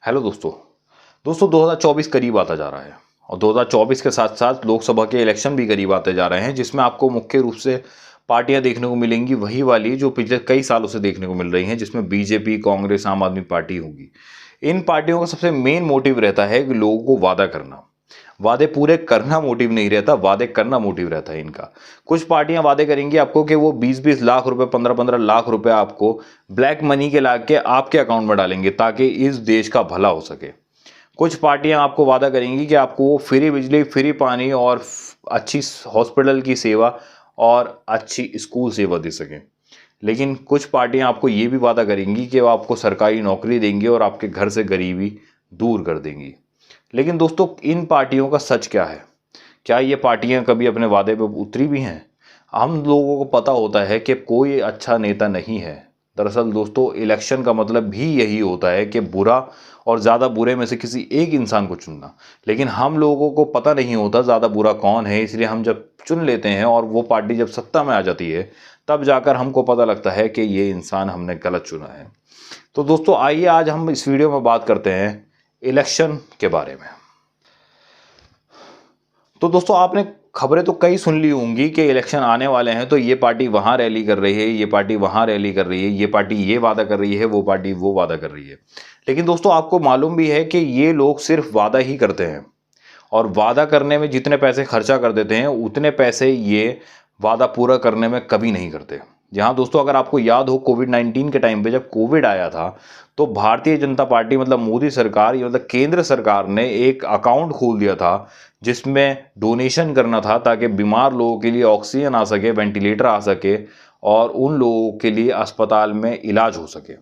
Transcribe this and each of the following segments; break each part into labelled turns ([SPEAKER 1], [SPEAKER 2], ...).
[SPEAKER 1] Hello दोस्तों। 2024 करीब आता जा रहा है और 2024 के साथ साथ लोकसभा के इलेक्शन भी करीब आते जा रहे हैं, जिसमें आपको मुख्य रूप से पार्टियां देखने को मिलेंगी, वही वाली जो पिछले कई सालों से देखने को मिल रही हैं, जिसमें बीजेपी, कांग्रेस, आम आदमी पार्टी होगी। इन पार्टियों का सबसे मेन मोटिव रहता है कि लोगों को वादा करना। वादे पूरे करना मोटिव नहीं रहता, वादे करना मोटिव रहता है इनका। कुछ पार्टियां वादे करेंगी आपको कि वो 20-20 लाख रुपए, 15-15 लाख रुपए आपको ब्लैक मनी के ला के आपके अकाउंट में डालेंगे ताकि इस देश का भला हो सके। कुछ पार्टियां आपको वादा करेंगी कि आपको फ्री बिजली, फ्री पानी और अच्छी हॉस्पिटल की सेवा और अच्छी स्कूल सेवा दे सकें। लेकिन कुछ पार्टियां आपको ये भी वादा करेंगी कि वो आपको सरकारी नौकरी देंगे और आपके घर से गरीबी दूर कर देंगी। लेकिन दोस्तों, इन पार्टियों का सच क्या है? क्या ये पार्टियां कभी अपने वादे पे उतरी भी हैं? हम लोगों को पता होता है कि कोई अच्छा नेता नहीं है। दरअसल दोस्तों, इलेक्शन का मतलब भी यही होता है कि बुरा और ज़्यादा बुरे में से किसी एक इंसान को चुनना। लेकिन हम लोगों को पता नहीं होता ज़्यादा बुरा कौन है, इसलिए हम जब चुन लेते हैं और वो पार्टी जब सत्ता में आ जाती है, तब जाकर हमको पता लगता है कि ये इंसान हमने गलत चुना है। तो दोस्तों, आइए आज हम इस वीडियो में बात करते हैं इलेक्शन के बारे में। तो दोस्तों, आपने खबरें तो कई सुन ली होंगी कि इलेक्शन आने वाले हैं, तो ये पार्टी वहाँ रैली कर रही है, ये पार्टी वहाँ रैली कर रही है, ये पार्टी ये वादा कर रही है, वो पार्टी वो वादा कर रही है। लेकिन दोस्तों, आपको मालूम भी है कि ये लोग सिर्फ वादा ही करते हैं और वादा करने में जितने पैसे खर्चा कर देते हैं, उतने पैसे ये वादा पूरा करने में कभी नहीं करते। जहाँ दोस्तों, अगर आपको याद हो, कोविड-19 के टाइम पे जब कोविड आया था, तो भारतीय जनता पार्टी मतलब मोदी सरकार, ये मतलब केंद्र सरकार ने एक अकाउंट खोल दिया था जिसमें डोनेशन करना था ताकि बीमार लोगों के लिए ऑक्सीजन आ सके, वेंटिलेटर आ सके और उन लोगों के लिए अस्पताल में इलाज हो सके।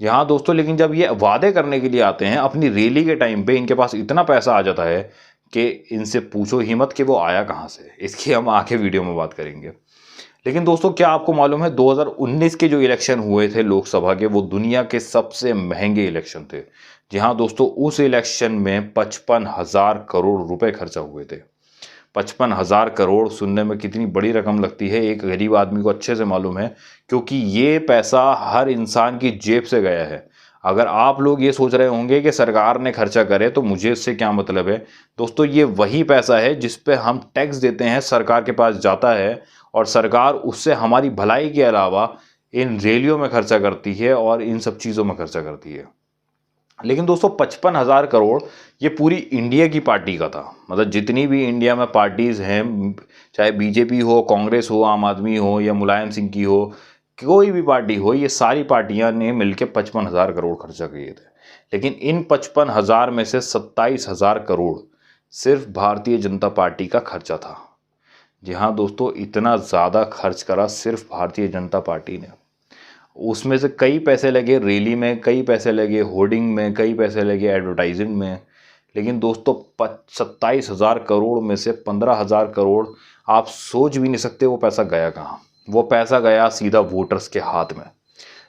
[SPEAKER 1] यहाँ दोस्तों, लेकिन जब ये वादे करने के लिए आते हैं अपनी रैली के टाइम पे, इनके पास इतना पैसा आ जाता है कि इनसे पूछो ही मत कि वो आया कहाँ से। इसकी हम आगे वीडियो में बात करेंगे। लेकिन दोस्तों, क्या आपको मालूम है 2019 के जो इलेक्शन हुए थे लोकसभा के, वो दुनिया के सबसे महंगे इलेक्शन थे। जी हाँ दोस्तों, उस इलेक्शन में 55,000 करोड़ रुपए खर्चा हुए थे। 55,000 करोड़ सुनने में कितनी बड़ी रकम लगती है, एक गरीब आदमी को अच्छे से मालूम है, क्योंकि ये पैसा हर इंसान की जेब से गया है। अगर आप लोग ये सोच रहे होंगे कि सरकार ने खर्चा करे तो मुझे इससे क्या मतलब है, दोस्तों ये वही पैसा है जिस पे हम टैक्स देते हैं, सरकार के पास जाता है और सरकार उससे हमारी भलाई के अलावा इन रैलियों में खर्चा करती है और इन सब चीज़ों में खर्चा करती है। लेकिन दोस्तों, 55,000 करोड़ ये पूरी इंडिया की पार्टी का था। मतलब जितनी भी इंडिया में पार्टीज़ हैं, चाहे बीजेपी हो, कांग्रेस हो, आम आदमी हो या मुलायम सिंह की हो, कोई भी पार्टी हो, ये सारी पार्टियां ने मिलकर 55,000 करोड़ खर्चा किए थे। लेकिन इन 55,000 में से 27,000 करोड़ सिर्फ भारतीय जनता पार्टी का खर्चा था। जी हाँ दोस्तों, इतना ज़्यादा खर्च करा सिर्फ भारतीय जनता पार्टी ने। उसमें से कई पैसे लगे रैली में, कई पैसे लगे होर्डिंग में, कई पैसे लगे एडवर्टाइजिंग में। लेकिन दोस्तों, 27,000 करोड़ में से 15,000 करोड़ आप सोच भी नहीं सकते वो पैसा गया कहाँ। वो पैसा गया सीधा वोटर्स के हाथ में।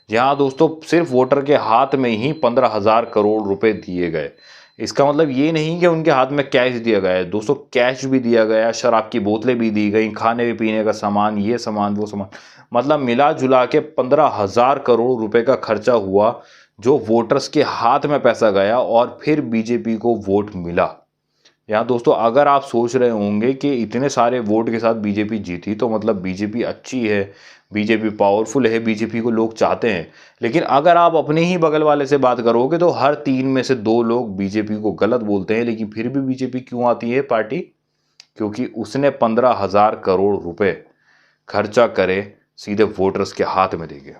[SPEAKER 1] जी हाँ दोस्तों, सिर्फ वोटर के हाथ में ही 15,000 करोड़ रुपए दिए गए। इसका मतलब ये नहीं कि उनके हाथ में कैश दिया गया है दोस्तों, कैश भी दिया गया, शराब की बोतलें भी दी गई, खाने पीने का सामान, ये सामान वो सामान, मतलब मिला जुला के 15,000 करोड़ रुपए का खर्चा हुआ, जो वोटर्स के हाथ में पैसा गया और फिर बीजेपी को वोट मिला। यहाँ दोस्तों, अगर आप सोच रहे होंगे कि इतने सारे वोट के साथ बीजेपी जीती तो मतलब बीजेपी अच्छी है, बीजेपी पावरफुल है, बीजेपी को लोग चाहते हैं। लेकिन अगर आप अपने ही बगल वाले से बात करोगे तो हर 3 में से 2 लोग बीजेपी को गलत बोलते हैं। लेकिन फिर भी बीजेपी क्यों आती है पार्टी? क्योंकि उसने 15,000 करोड़ रुपए खर्चा करे, सीधे वोटर्स के हाथ में दे गए।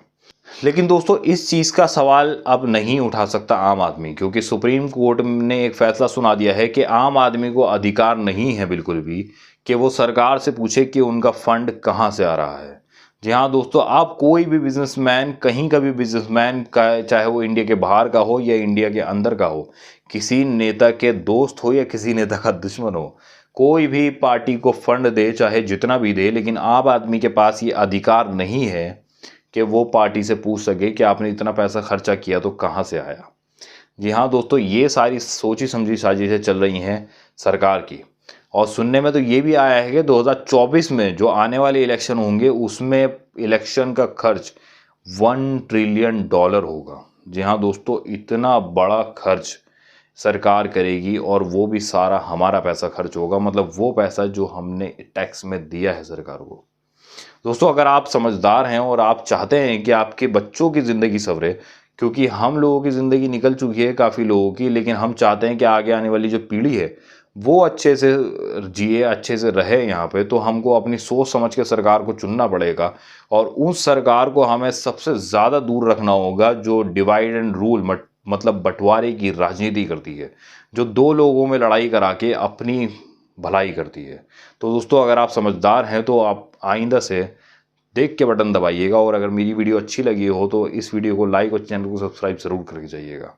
[SPEAKER 1] लेकिन दोस्तों, इस चीज़ का सवाल अब नहीं उठा सकता आम आदमी, क्योंकि सुप्रीम कोर्ट ने एक फैसला सुना दिया है कि आम आदमी को अधिकार नहीं है बिल्कुल भी कि वो सरकार से पूछे कि उनका फंड कहाँ से आ रहा है। जी हाँ दोस्तों, आप कोई भी बिजनेसमैन, कहीं का भी बिजनेसमैन का, चाहे वो इंडिया के बाहर का हो या इंडिया के अंदर का हो, किसी नेता के दोस्त हो या किसी नेता का दुश्मन हो, कोई भी पार्टी को फंड दे, चाहे जितना भी दे, लेकिन आम आदमी के पास ये अधिकार नहीं है कि वो पार्टी से पूछ सके कि आपने इतना पैसा खर्चा किया तो कहाँ से आया। जी हाँ दोस्तों, ये सारी सोची समझी साजिशें चल रही हैं सरकार की। और सुनने में तो ये भी आया है कि 2024 में जो आने वाले इलेक्शन होंगे उसमें इलेक्शन का खर्च $1 ट्रिलियन होगा। जी हाँ दोस्तों, इतना बड़ा खर्च सरकार करेगी और वो भी सारा हमारा पैसा खर्च होगा, मतलब वो पैसा जो हमने टैक्स में दिया है सरकार को। दोस्तों अगर आप समझदार हैं और आप चाहते हैं कि आपके बच्चों की ज़िंदगी संवरे, क्योंकि हम लोगों की ज़िंदगी निकल चुकी है काफ़ी लोगों की, लेकिन हम चाहते हैं कि आगे आने वाली जो पीढ़ी है वो अच्छे से जिए, अच्छे से रहे यहाँ पे, तो हमको अपनी सोच समझ के सरकार को चुनना पड़ेगा। और उस सरकार को हमें सबसे ज़्यादा दूर रखना होगा जो डिवाइड एंड रूल मतलब बंटवारे की राजनीति करती है, जो दो लोगों में लड़ाई करा के अपनी भलाई करती है। तो दोस्तों अगर आप समझदार हैं तो आप आइंदा से देख के बटन दबाइएगा, और अगर मेरी वीडियो अच्छी लगी हो तो इस वीडियो को लाइक और चैनल को सब्सक्राइब ज़रूर करके जाइएगा।